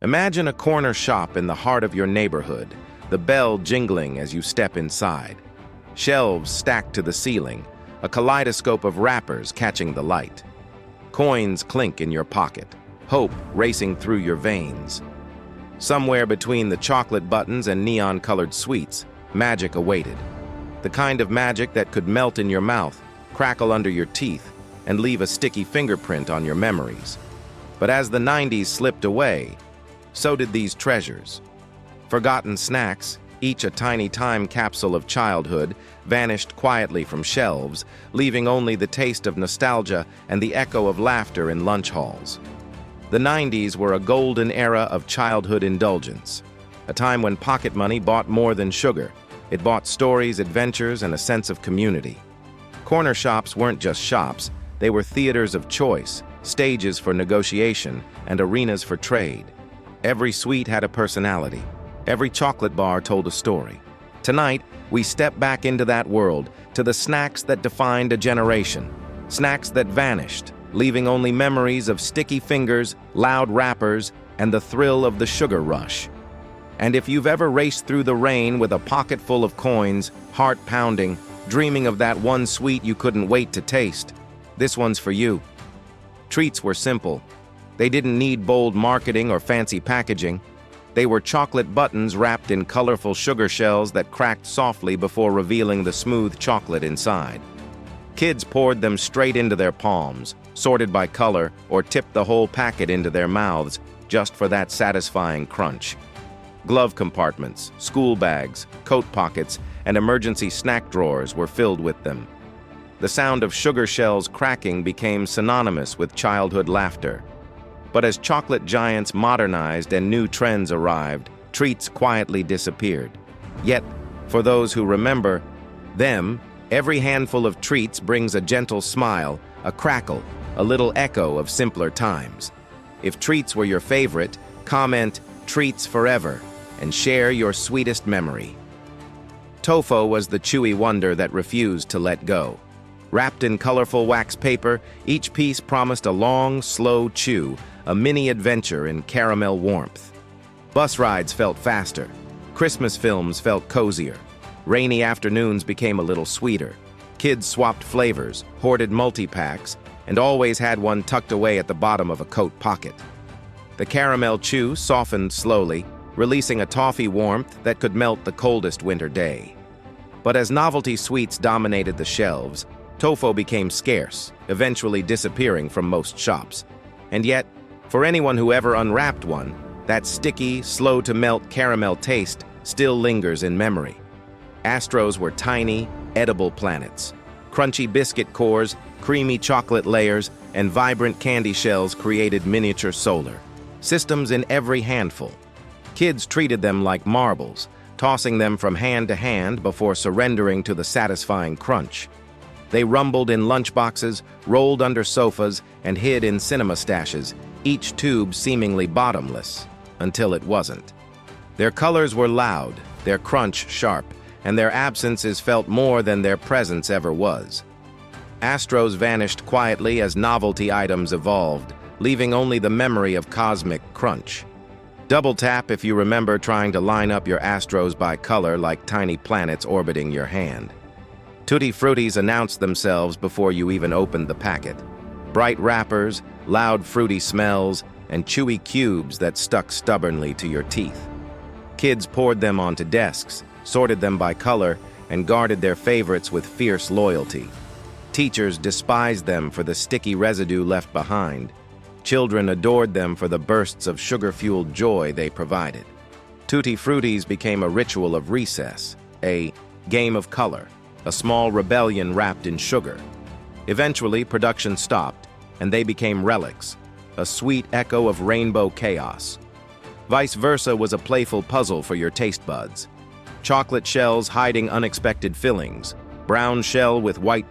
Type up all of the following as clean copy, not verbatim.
Imagine a corner shop in the heart of your neighborhood, the bell jingling as you step inside. Shelves stacked to the ceiling, a kaleidoscope of wrappers catching the light. Coins clink in your pocket, hope racing through your veins. Somewhere between the chocolate buttons and neon-colored sweets, magic awaited. The kind of magic that could melt in your mouth, crackle under your teeth, and leave a sticky fingerprint on your memories. But as the 90s slipped away, so did these treasures. Forgotten snacks, each a tiny time capsule of childhood, vanished quietly from shelves, leaving only the taste of nostalgia and the echo of laughter in lunch halls. The 90s were a golden era of childhood indulgence, a time when pocket money bought more than sugar. It bought stories, adventures, and a sense of community. Corner shops weren't just shops, they were theaters of choice, stages for negotiation, and arenas for trade. Every sweet had a personality. Every chocolate bar told a story. Tonight, we step back into that world, to the snacks that defined a generation. Snacks that vanished, leaving only memories of sticky fingers, loud wrappers, and the thrill of the sugar rush. And if you've ever raced through the rain with a pocket full of coins, heart pounding, dreaming of that one sweet you couldn't wait to taste, this one's for you. Treats were simple. They didn't need bold marketing or fancy packaging. They were chocolate buttons wrapped in colorful sugar shells that cracked softly before revealing the smooth chocolate inside. Kids poured them straight into their palms, sorted by color, or tipped the whole packet into their mouths just for that satisfying crunch. Glove compartments, school bags, coat pockets, and emergency snack drawers were filled with them. The sound of sugar shells cracking became synonymous with childhood laughter. But as chocolate giants modernized and new trends arrived, treats quietly disappeared. Yet, for those who remember them, every handful of treats brings a gentle smile, a crackle, a little echo of simpler times. If treats were your favorite, comment "Treats Forever" and share your sweetest memory. Toffee was the chewy wonder that refused to let go. Wrapped in colorful wax paper, each piece promised a long, slow chew, a mini adventure in caramel warmth. Bus rides felt faster. Christmas films felt cozier. Rainy afternoons became a little sweeter. Kids swapped flavors, hoarded multi-packs, and always had one tucked away at the bottom of a coat pocket. The caramel chew softened slowly, releasing a toffee warmth that could melt the coldest winter day. But as novelty sweets dominated the shelves, toffee became scarce, eventually disappearing from most shops. And yet, for anyone who ever unwrapped one, that sticky, slow-to-melt caramel taste still lingers in memory. Astros were tiny, edible planets. Crunchy biscuit cores, creamy chocolate layers, and vibrant candy shells created miniature solar systems in every handful. Kids treated them like marbles, tossing them from hand to hand before surrendering to the satisfying crunch. They rumbled in lunchboxes, rolled under sofas, and hid in cinema stashes, each tube seemingly bottomless, until it wasn't. Their colors were loud, their crunch sharp, and their absence is felt more than their presence ever was. Astros vanished quietly as novelty items evolved, leaving only the memory of cosmic crunch. Double tap if you remember trying to line up your Astros by color like tiny planets orbiting your hand. Tutti Fruttis announced themselves before you even opened the packet. Bright wrappers, loud fruity smells, and chewy cubes that stuck stubbornly to your teeth. Kids poured them onto desks, sorted them by color, and guarded their favorites with fierce loyalty. Teachers despised them for the sticky residue left behind. Children adored them for the bursts of sugar-fueled joy they provided. Tutti Fruttis became a ritual of recess, a game of color, a small rebellion wrapped in sugar. Eventually, production stopped, and they became relics, a sweet echo of rainbow chaos. Vice versa was a playful puzzle for your taste buds. Chocolate shells hiding unexpected fillings, brown shell with white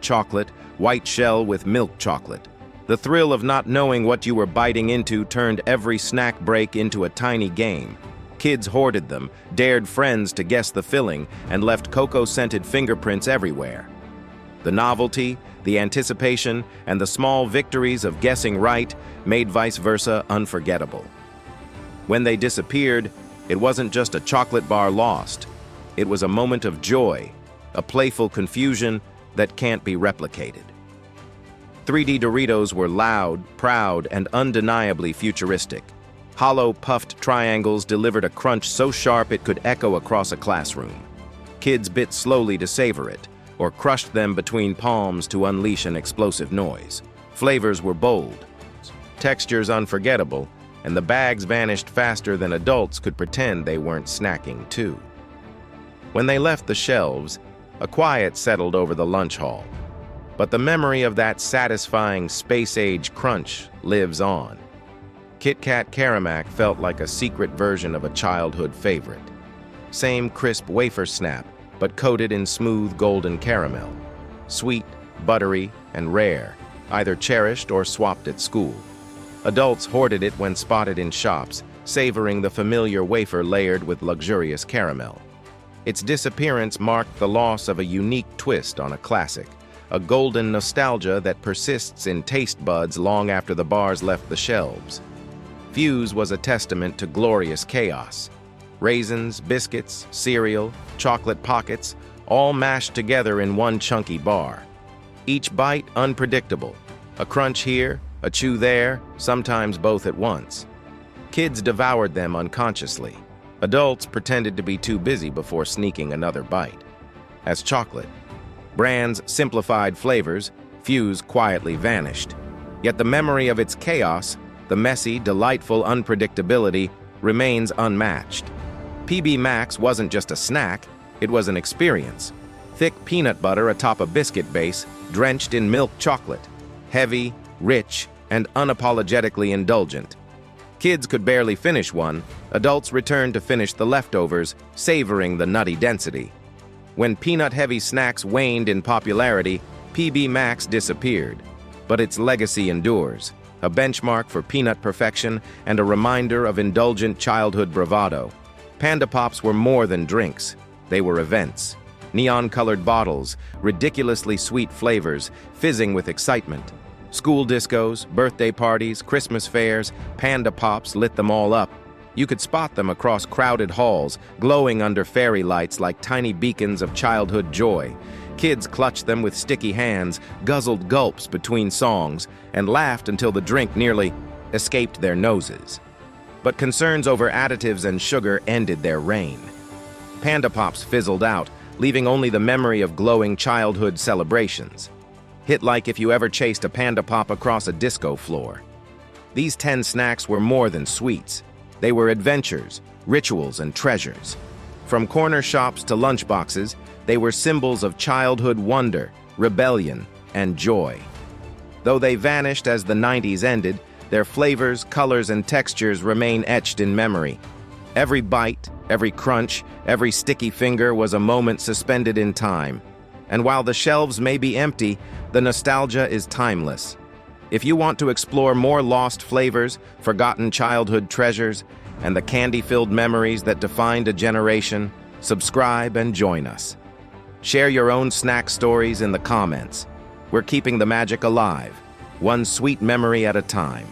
shell with milk chocolate. The thrill of not knowing what you were biting into turned every snack break into a tiny game. Kids hoarded them, dared friends to guess the filling, and left cocoa-scented fingerprints everywhere. The novelty, the anticipation, and the small victories of guessing right made vice versa unforgettable. When they disappeared, it wasn't just a chocolate bar lost. It was a moment of joy, a playful confusion that can't be replicated. 3D Doritos were loud, proud, and undeniably futuristic. Hollow, puffed triangles delivered a crunch so sharp it could echo across a classroom. Kids bit slowly to savor it, or crushed them between palms to unleash an explosive noise. Flavors were bold, textures unforgettable, and the bags vanished faster than adults could pretend they weren't snacking too. When they left the shelves, a quiet settled over the lunch hall. But the memory of that satisfying space-age crunch lives on. Kit Kat Caramac felt like a secret version of a childhood favorite. Same crisp wafer snap, but coated in smooth golden caramel. Sweet, buttery, and rare, either cherished or swapped at school. Adults hoarded it when spotted in shops, savoring the familiar wafer layered with luxurious caramel. Its disappearance marked the loss of a unique twist on a classic, a golden nostalgia that persists in taste buds long after the bars left the shelves. Fuse was a testament to glorious chaos. Raisins, biscuits, cereal, chocolate pockets, all mashed together in one chunky bar. Each bite unpredictable, a crunch here, a chew there, sometimes both at once. Kids devoured them unconsciously. Adults pretended to be too busy before sneaking another bite. As chocolate, Brand's simplified flavors, Fuse quietly vanished. Yet the memory of its chaos, the messy, delightful unpredictability, remains unmatched. PB Max wasn't just a snack, it was an experience. Thick peanut butter atop a biscuit base, drenched in milk chocolate. Heavy, rich, and unapologetically indulgent. Kids could barely finish one, adults returned to finish the leftovers, savoring the nutty density. When peanut-heavy snacks waned in popularity, PB Max disappeared. But its legacy endures, a benchmark for peanut perfection and a reminder of indulgent childhood bravado. Panda Pops were more than drinks. They were events. Neon-colored bottles, ridiculously sweet flavors, fizzing with excitement. School discos, birthday parties, Christmas fairs, Panda Pops lit them all up. You could spot them across crowded halls, glowing under fairy lights like tiny beacons of childhood joy. Kids clutched them with sticky hands, guzzled gulps between songs, and laughed until the drink nearly escaped their noses. But concerns over additives and sugar ended their reign. Panda Pops fizzled out, leaving only the memory of glowing childhood celebrations. Hit like if you ever chased a Panda Pop across a disco floor. These 10 snacks were more than sweets. They were adventures, rituals, and treasures. From corner shops to lunchboxes, they were symbols of childhood wonder, rebellion, and joy. Though they vanished as the 90s ended, their flavors, colors, and textures remain etched in memory. Every bite, every crunch, every sticky finger was a moment suspended in time. And while the shelves may be empty, the nostalgia is timeless. If you want to explore more lost flavors, forgotten childhood treasures, and the candy-filled memories that defined a generation, subscribe and join us. Share your own snack stories in the comments. We're keeping the magic alive, one sweet memory at a time.